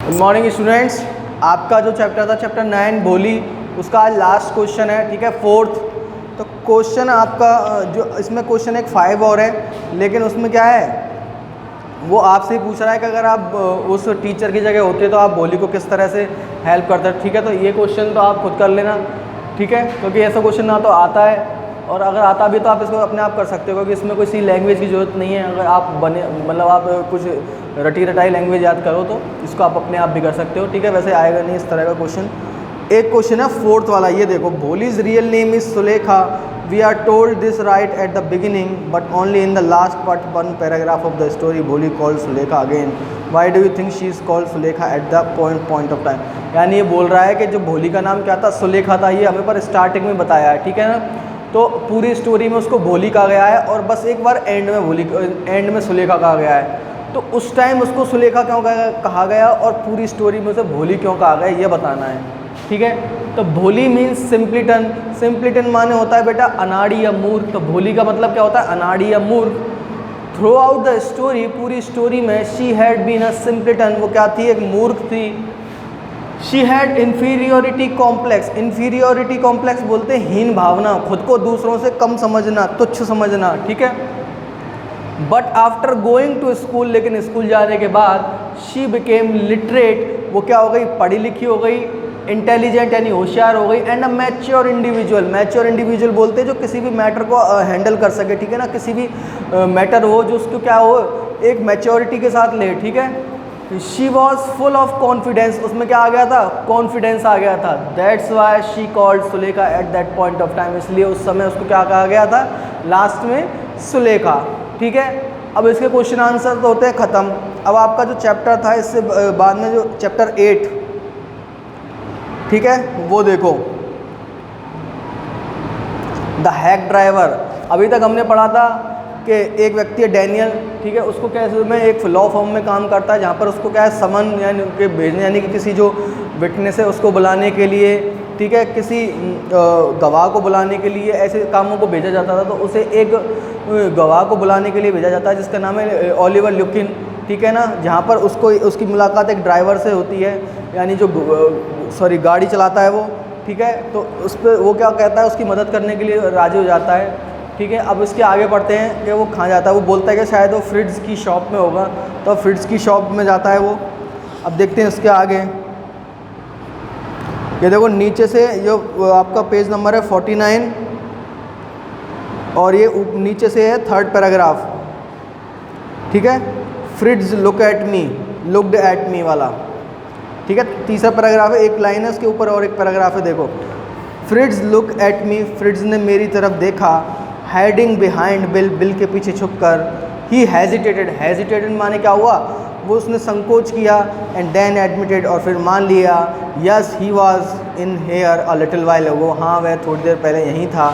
Good morning students. आपका जो chapter था चैप्टर 9 भोली, उसका आज लास्ट क्वेश्चन है, ठीक है, फोर्थ। तो क्वेश्चन आपका जो इसमें क्वेश्चन एक 5 और है, लेकिन उसमें क्या है, वो आपसे ही पूछ रहा है कि अगर आप उस टीचर की जगह होते तो आप भोली को किस तरह से हेल्प करते, ठीक है। तो ये क्वेश्चन तो आप खुद कर लेना, ठीक है, क्योंकि ऐसा क्वेश्चन ना तो आता है और अगर आता भी तो आप इसको अपने आप कर सकते हो, क्योंकि इसमें कोई सी लैंग्वेज की ज़रूरत नहीं है। अगर आप बने मतलब आप कुछ रटी रटाई लैंग्वेज याद करो तो इसको आप अपने आप भी कर सकते हो, ठीक है। वैसे आएगा नहीं इस तरह का क्वेश्चन। एक क्वेश्चन है फोर्थ वाला, ये देखो, Bholi's real name is Sulekha, we are told this right at the beginning but only in the last part one paragraph of the story Bholi called Sulekha again, why do you think she is called Sulekha at the point of time. यानी ये बोल रहा है कि जो भोली का नाम क्या था, सुलेखा था, ये हमें पर स्टार्टिंग में बताया है, ठीक है ना। तो पूरी स्टोरी में उसको भोली कहा गया है और बस एक बार एंड में सुलेखा कहा गया है। तो उस टाइम उसको सुलेखा क्यों कहा गया और पूरी स्टोरी में उसे भोली क्यों कहा गया, ये बताना है, ठीक है। तो भोली मीन्स सिंपलीटन। सिंपलीटन माने होता है बेटा अनाड़ी या मूर्ख। तो भोली का मतलब क्या होता है, अनाड़ी या मूर्ख। थ्रू आउट द स्टोरी, पूरी स्टोरी में शी हैड बीन अ सिंपलीटन, वो क्या थी, एक मूर्ख थी। She had inferiority complex. Inferiority complex बोलते हैं हीन भावना, खुद को दूसरों से कम समझना, तुच्छ समझना, ठीक है। But after going to school, लेकिन स्कूल जाने के बाद शी बिकेम लिटरेट, वो क्या हो गई, पढ़ी लिखी हो गई, इंटेलिजेंट यानी होशियार हो गई, and a mature individual. Mature individual बोलते हैं जो किसी भी मैटर को हैंडल कर सके, ठीक है ना। किसी भी मैटर हो जो उसको क्या हो, एक मैच्योरिटी के साथ ले, ठीक है। She was full of confidence, उसमें क्या आ गया था, कॉन्फिडेंस आ गया था। That's why she called Sulekha at that point of time, इसलिए उस समय उसको क्या कहा गया था, लास्ट में सुलेखा, ठीक है। अब इसके क्वेश्चन आंसर तो होते हैं ख़त्म। अब आपका जो चैप्टर था इससे बाद में जो चैप्टर 8, ठीक है, वो देखो, द हैक ड्राइवर। अभी तक हमने पढ़ा था कि एक व्यक्ति है डैनियल, ठीक है, उसको क्या है, में एक लॉ फॉर्म में काम करता है, जहाँ पर उसको क्या है, समन यानी के भेजने, यानी कि किसी जो विटनेस है उसको बुलाने के लिए, ठीक है, किसी गवाह को बुलाने के लिए, ऐसे कामों को भेजा जाता था। तो उसे एक गवाह को बुलाने के लिए भेजा जाता है जिसका नाम है ओलिवर ल्यूकिन, ठीक है ना। जहाँ पर उसको उसकी मुलाकात एक ड्राइवर से होती है, यानी जो गाड़ी चलाता है वो, ठीक है। तो उस पर वो क्या कहता है, उसकी मदद करने के लिए राजी हो जाता है, ठीक है। अब इसके आगे पढ़ते हैं कि वो कहाँ जाता है, वो बोलता है कि शायद वो फ्रिट्ज़ की शॉप में होगा, तो फ्रिट्ज़ की शॉप में जाता है वो। अब देखते हैं इसके आगे, ये देखो नीचे से जो आपका पेज नंबर है 49 और ये नीचे से है थर्ड पैराग्राफ, ठीक है। फ्रिट्ज़ लुक्ड एट मी वाला, ठीक है। तीसरा पैराग्राफ है, एक लाइन है उसके ऊपर और एक पैराग्राफ है, देखो। Fritz look at me, Fritz ने मेरी तरफ देखा, हाइडिंग बिहाइंड बिल, बिल के पीछे छुपकर। ही हेजिटेटेड माने क्या हुआ, वो उसने संकोच किया, एंड देन एडमिटेड, और फिर मान लिया, yes he was in here a little while ago, हाँ वह थोड़ी देर पहले यहीं था,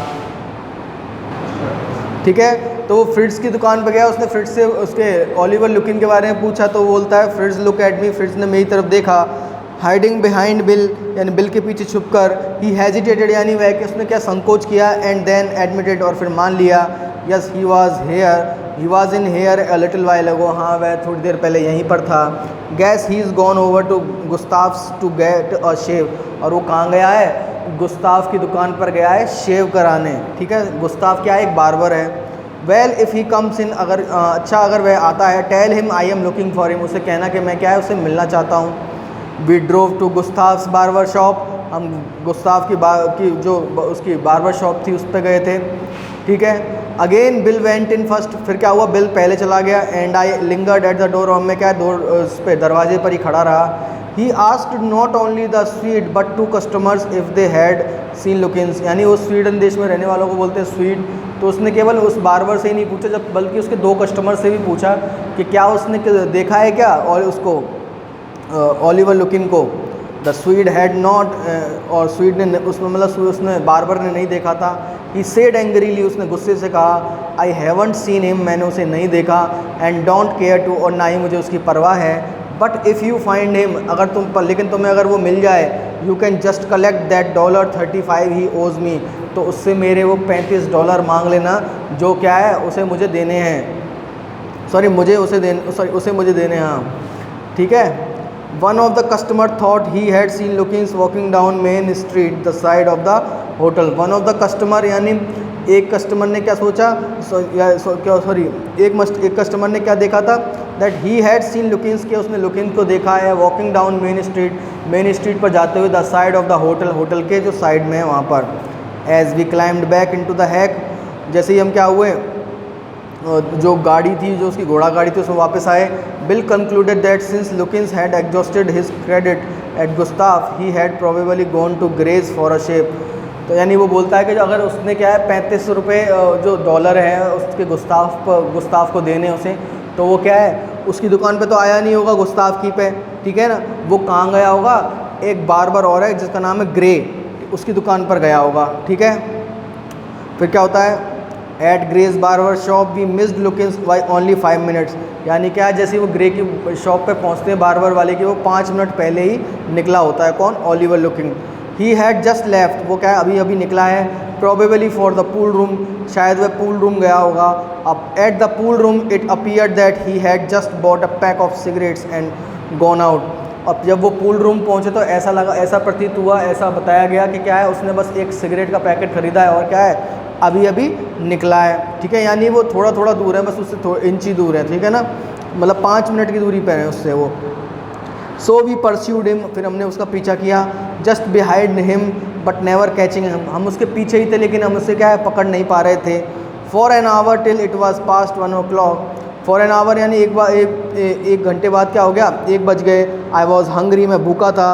ठीक है। तो वो फ्रिट्ज़ की दुकान पर गया, उसने फ्रिट्ज़ से उसके ओलिवर ल्यूकिन के बारे में पूछा, तो वो बोलता है Fritz look at me, Fritz ने मेरी तरफ देखा, हाइडिंग बिहाइंड बिल यानी बिल के पीछे छुपकर, ही हेजिटेटेड यानी वह कि उसने क्या संकोच किया, एंड देन एडमिटेड, और फिर मान लिया, yes he was in here a little while ago, हाँ वह थोड़ी देर पहले यहीं पर था। Guess he is gone over to Gustav's to get a shave, और वो कहाँ गया है, गुस्ताव की दुकान पर गया है शेव कराने, ठीक है। गुस्ताव क्या है, एक बार्बर है। Well if he comes in, अगर वह आता है, tell him I am looking for him, उसे कहना कि मैं क्या है, उससे मिलना चाहता हूँ। We drove to Gustav's barber shop, हम गुस्ताव की जो उसकी बार्बर शॉप थी उस पर गए थे, ठीक है। Again bill went in first, फिर क्या हुआ, बिल पहले चला गया, and I lingered at the door, और मैं क्या उस पर दरवाजे पर ही खड़ा रहा। He asked not only the Swede but two customers if they had seen Lutkins, यानी वो स्वीडन देश में रहने वालों को बोलते हैं स्वीड। तो उसने केवल उस बार्बर से ही नहीं पूछा, जब बल्कि उसके 2 कस्टमर से भी पूछा कि क्या उसने देखा है क्या, और उसको ओलिवर लुकिन को। द स्वीड हैड नॉट, और स्वीड ने उसमें मतलब उसने बार्बर ने नहीं देखा था। ही सेड एंग्रीली, उसने गुस्से से कहा, आई हैवंट सीन हिम, मैंने उसे नहीं देखा, एंड डोंट केयर टू, और ना ही मुझे उसकी परवाह है। But if you find him, लेकिन तुम्हें अगर वो मिल जाए, you can just collect that $35 ही ओज मी, तो उससे मेरे वो $35 मांग लेना, जो क्या है उसे मुझे देने हैं, उसे मुझे देने हैं, हाँ, ठीक है। One of the customer thought he had seen Lutkins walking down Main Street the side of the hotel. One of the customer यानी एक कस्टमर ने क्या सोचा, एक कस्टमर ने क्या देखा था, दैट ही हैड सीन लुकिंग्स, के उसने लुकिंग्स को देखा है वॉकिंग डाउन मेन स्ट्रीट पर जाते हुए the side of the hotel, hotel के जो साइड में है वहाँ पर। As we climbed back into the hack, जैसे ही हम क्या हुए, जो गाड़ी थी, जो उसकी घोड़ा गाड़ी थी, उसमें वापस आए। Bill concluded that since Lutkins had exhausted his credit at Gustaf he had probably gone to Gray's for a shave. तो यानी वो बोलता है कि जो अगर उसने क्या है 35 रुपये जो डॉलर है उसके गुस्ताफ को देने उसे, तो वो क्या है उसकी दुकान पे तो आया नहीं होगा गुस्ताफ की पे, ठीक है ना, वो कहाँ गया होगा, एक बार्बर और है जिसका नाम है ग्रे, उसकी दुकान पर गया होगा, ठीक है। फिर क्या होता है, at Gray's barber shop we missed Lutkins by only 5 minutes, यानी क्या जैसे वो ग्रे की शॉप पे पहुंचते हैं बार्बर वाले की, वो 5 मिनट पहले ही निकला होता है, कौन, Oliver looking. He had just left, वो क्या है अभी अभी निकला है, probably for the pool room, शायद वह पूल रूम गया होगा। अब at the pool room it appeared that he had just bought a pack of cigarettes and gone out. अब जब वो पूल रूम पहुंचे तो ऐसा लगा, ऐसा प्रतीत हुआ, ऐसा बताया गया कि क्या है उसने बस एक सिगरेट का पैकेट खरीदा है और क्या है अभी अभी निकला है, ठीक है। यानी वो थोड़ा थोड़ा दूर है, बस उससे इंच ही दूर है, ठीक है ना, मतलब 5 मिनट की दूरी पर है उससे वो। सो वी परस्यूड हिम, फिर हमने उसका पीछा किया, just behind him but never catching him, हम उसके पीछे ही थे लेकिन हम उससे क्या है पकड़ नहीं पा रहे थे। For an hour till it was past 1 o'clock, for an hour यानी एक घंटे बाद क्या हो गया, 1 बज गए। आई वॉज हंग्री, मैं भूखा था।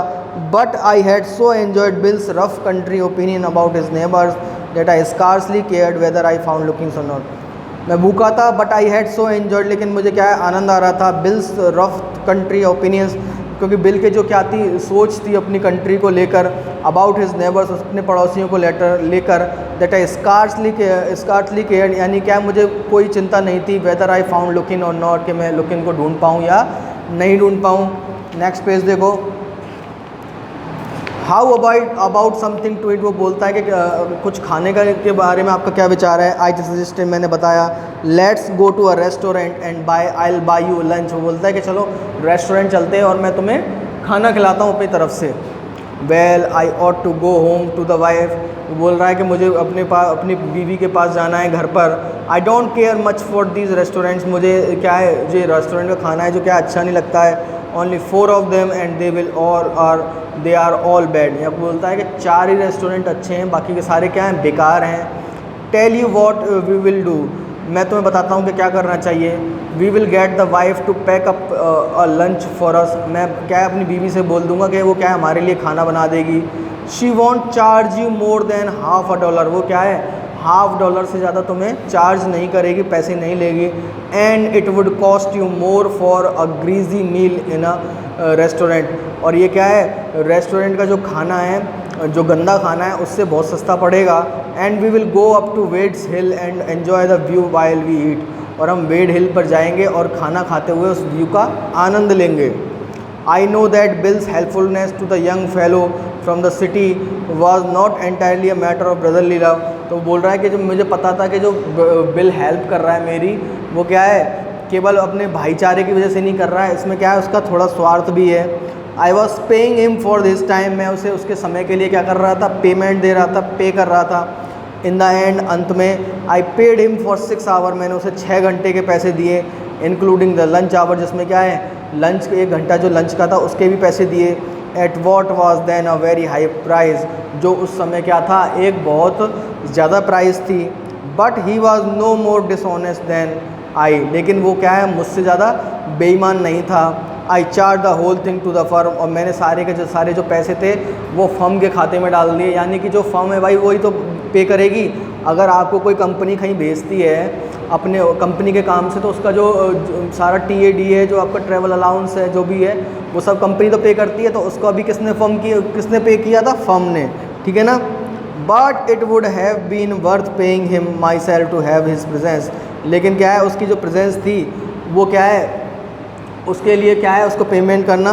But I had so enjoyed Bill's rough country opinion about his neighbours that I scarcely cared whether I found Lutkins or not. मैं भूखा था but I had so enjoyed, लेकिन मुझे क्या है आनंद आ रहा था, बिल्स रफ कंट्री ओपिनियंस, क्योंकि बिल के जो क्या थी सोच थी अपनी कंट्री को लेकर, अबाउट हिज नेबर्स, अपने पड़ोसियों को लेकर, दैट आई स्कार्सली केयर्ड, यानी क्या मुझे कोई चिंता नहीं थी, वेदर आई फाउंड लुकिंग और नॉट, कि मैं लुकिंग को ढूंढ पाऊँ या नहीं ढूंढ पाऊँ। नेक्स्ट पेज देखो, how about something to it, वो बोलता है कि कुछ खाने का के बारे में आपका क्या विचार है। आई सजेस्टेड, मैंने बताया, let's go to a restaurant and I will buy you lunch, वो बोलता है कि चलो रेस्टोरेंट चलते हैं और मैं तुम्हें खाना खिलाता हूँ अपनी तरफ से। Well I ought to go home to the wife, वो बोल रहा है कि मुझे अपनी बीवी के पास जाना है घर पर। I don't care much for these restaurants, मुझे क्या है जो रेस्टोरेंट का खाना है जो क्या अच्छा नहीं लगता है। Only 4 of them and they are all bad, या बोलता है कि 4 ही रेस्टोरेंट अच्छे हैं, बाकी के सारे क्या हैं बेकार हैं। Tell you what we will do, मैं तुम्हें बताता हूँ कि क्या करना चाहिए। We will get the wife to pack up a lunch for us, मैं क्या अपनी बीवी से बोल दूंगा कि वो क्या है हमारे लिए खाना बना देगी। She want charge you more than $50, वो क्या है $50 से ज़्यादा तुम्हें चार्ज नहीं करेगी, पैसे नहीं लेगी। And it would cost you more for a greasy meal in a restaurant, और ये क्या है रेस्टोरेंट का जो खाना है जो गंदा खाना है उससे बहुत सस्ता पड़ेगा। And we will go up to Wade's Hill and enjoy the view while we eat, और हम वेड हिल पर जाएंगे और खाना खाते हुए उस व्यू का आनंद लेंगे। I know that Bill's helpfulness to the young fellow from the city was not entirely a matter of brotherly love, तो बोल रहा है कि जो मुझे पता था कि जो बिल हेल्प कर रहा है मेरी, वो क्या है केवल अपने भाईचारे की वजह से नहीं कर रहा है, इसमें क्या है उसका थोड़ा स्वार्थ भी है। I was paying him for this time, मैं उसे उसके समय के लिए क्या कर रहा था, पेमेंट दे रहा था, पे कर रहा था। इन द एंड, अंत में, I paid him for 6 hours, मैंने उसे 6 घंटे के पैसे दिए, इंक्लूडिंग द लंच आवर, जिसमें क्या है लंच 1 घंटा जो लंच का था उसके भी पैसे दिए। At what was then a very high price, जो उस समय क्या था एक बहुत ज़्यादा प्राइस थी। But he was no more dishonest than I, लेकिन वो क्या है मुझसे ज़्यादा बेईमान नहीं था। I charge the whole thing to the firm, और मैंने सारे जो पैसे थे वो फर्म के खाते में डाल दिए, यानी कि जो फर्म है भाई वही तो पे करेगी। अगर आपको कोई कंपनी कहीं भेजती है अपने कंपनी के काम से, तो उसका जो सारा TAD है, जो आपका ट्रैवल अलाउंस है, जो भी है वो सब कंपनी तो पे करती है, तो उसको अभी किसने पे किया था, फर्म ने, ठीक है ना। But it would have been worth paying him myself to have his presence, लेकिन क्या है उसकी जो प्रेजेंस थी वो क्या है उसके लिए क्या है उसको पेमेंट करना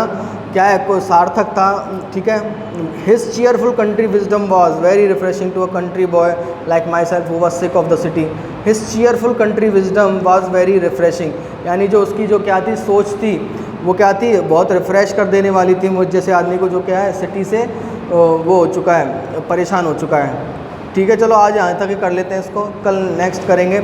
क्या है कोई सार्थक था, ठीक है। His cheerful country wisdom was very refreshing to a country boy like myself who was sick of the city. His cheerful country wisdom was very refreshing, यानी जो उसकी जो क्या थी सोच थी वो क्या थी, बहुत रिफ़्रेश कर देने वाली थी मुझ जैसे आदमी को जो क्या है सिटी से वो हो चुका है, परेशान हो चुका है। ठीक है, चलो आज यहाँ तक ही कर लेते हैं इसको, कल नेक्स्ट करेंगे।